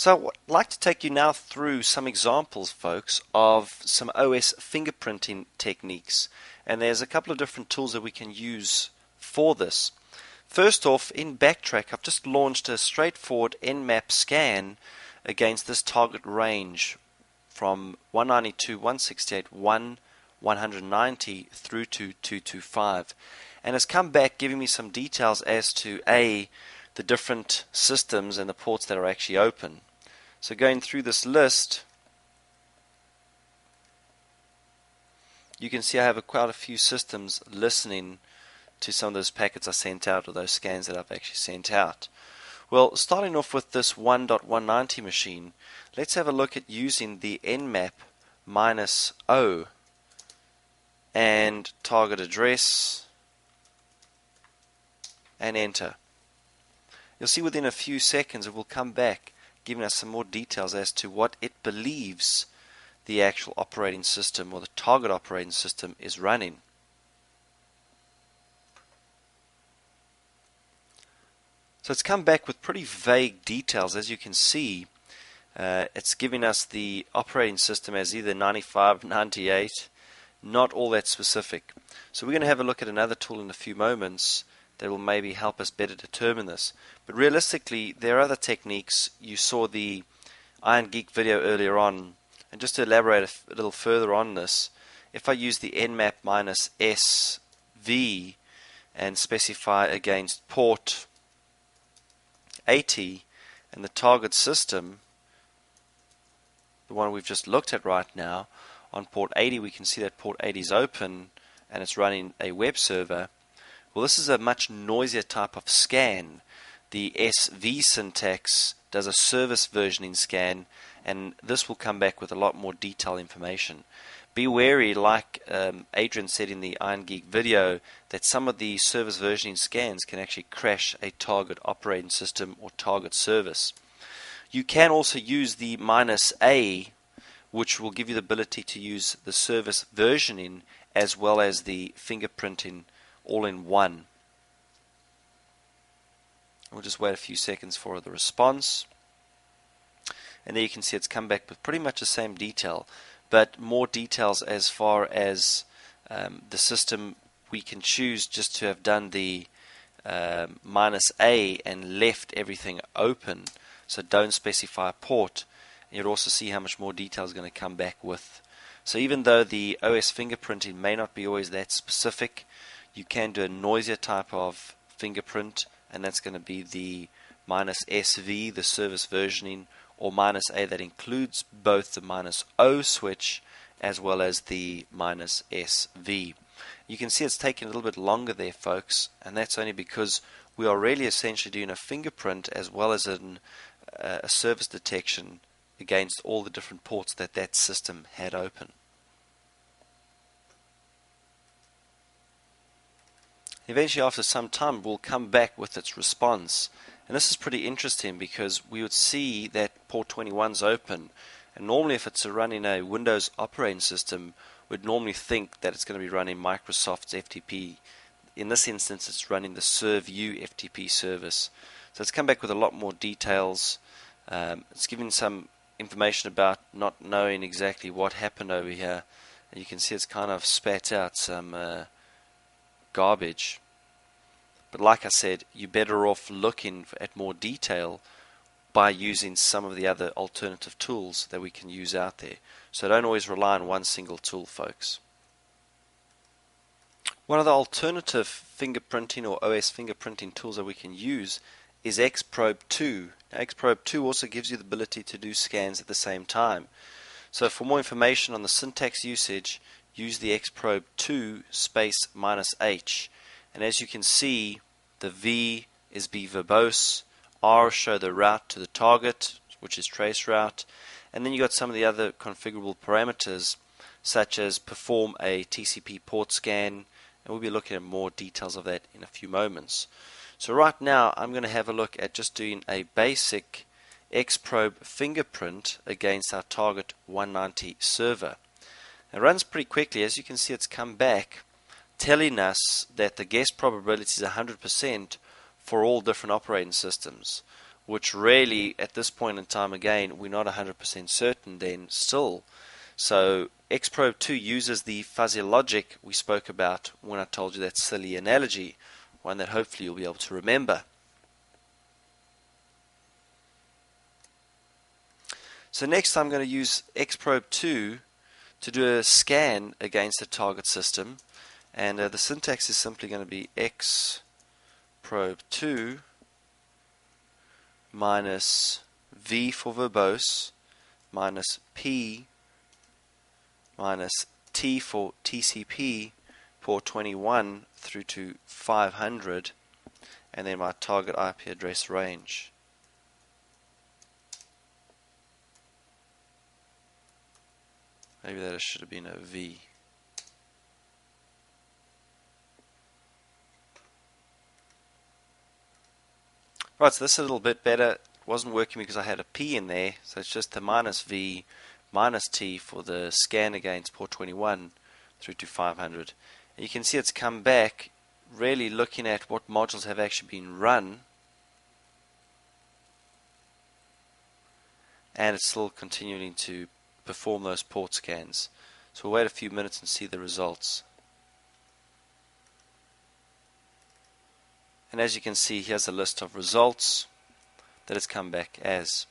So I'd like to take you now through some examples, folks, of some OS fingerprinting techniques. And there's a couple of different tools that we can use for this. First off, in Backtrack, I've just launched a straightforward Nmap scan against this target range from 192, 168, 190 through to 225. And it's come back giving me some details as to the different systems and the ports that are actually open. So going through this list, you can see I have quite a few systems listening to some of those packets I sent out, or those scans that I've actually sent out. Well, starting off with this 1.190 machine, let's have a look at using the Nmap -O and target address and enter. You'll see within a few seconds it will come back giving us some more details as to what it believes the actual operating system or the target operating system is running. So it's come back with pretty vague details. As you can see, it's giving us the operating system as either 95, 98, not all that specific. So we're going to have a look at another tool in a few moments that will maybe help us better determine this. But realistically, there are other techniques. You saw the Iron Geek video earlier on, and just to elaborate a little further on this, if I use the Nmap -SV and specify against port 80 and the target system, the one we've just looked at right now, on port 80 we can see that port 80 is open and it's running a web server. Well, this is a much noisier type of scan. The SV syntax does a service versioning scan, and this will come back with a lot more detailed information. Be wary, like Adrian said in the Iron Geek video, that some of the service versioning scans can actually crash a target operating system or target service. You can also use the -A, which will give you the ability to use the service versioning as well as the fingerprinting all in one. We'll just wait a few seconds for the response, and there you can see it's come back with pretty much the same detail, but more details as far as the system. We can choose just to have done the -A and left everything open, so don't specify a port, and you'll also see how much more detail is going to come back with. So even though the OS fingerprinting may not be always that specific, you can do a noisier type of fingerprint, and that's going to be the -SV, the service versioning, or -A that includes both the -O switch as well as the -SV. You can see it's taking a little bit longer there, folks, and that's only because we are really essentially doing a fingerprint as well as a service detection against all the different ports that system had open. Eventually, after some time, we'll come back with its response. And this is pretty interesting because we would see that port 21 is open. And normally if it's running a Windows operating system, we'd normally think that it's going to be running Microsoft's FTP. In this instance, it's running the ServU FTP service. So it's come back with a lot more details. It's giving some information about not knowing exactly what happened over here. And you can see it's kind of spat out some garbage. But like I said, you're better off looking at more detail by using some of the other alternative tools that we can use out there. So don't always rely on one single tool, folks. One of the alternative fingerprinting or OS fingerprinting tools that we can use is Xprobe 2. Now, Xprobe 2 also gives you the ability to do scans at the same time. So for more information on the syntax usage, use the Xprobe 2 space -H, and as you can see, the V is be verbose, R show the route to the target, which is trace route, and then you got some of the other configurable parameters such as perform a TCP port scan, and we'll be looking at more details of that in a few moments. So right now I'm going to have a look at just doing a basic Xprobe fingerprint against our target 190 server. It runs pretty quickly. As you can see, it's come back telling us that the guess probability is 100% for all different operating systems. which really at this point in time again we're not 100% certain then still. So Xprobe 2 uses the fuzzy logic we spoke about when I told you that silly analogy, one that hopefully you'll be able to remember. So next I'm going to use Xprobe 2 to do a scan against the target system, and the syntax is simply going to be Xprobe 2 minus V for verbose minus P minus T for TCP port 21 through to 500, and then my target IP address range. Maybe that should have been a V. Right, so this is a little bit better. It wasn't working because I had a P in there, so it's just the minus V minus T for the scan against port 21 through to 500. And you can see it's come back, really looking at what modules have actually been run, and it's still continuing to perform those port scans. So we'll wait a few minutes and see the results. And as you can see, here's a list of results that has come back as.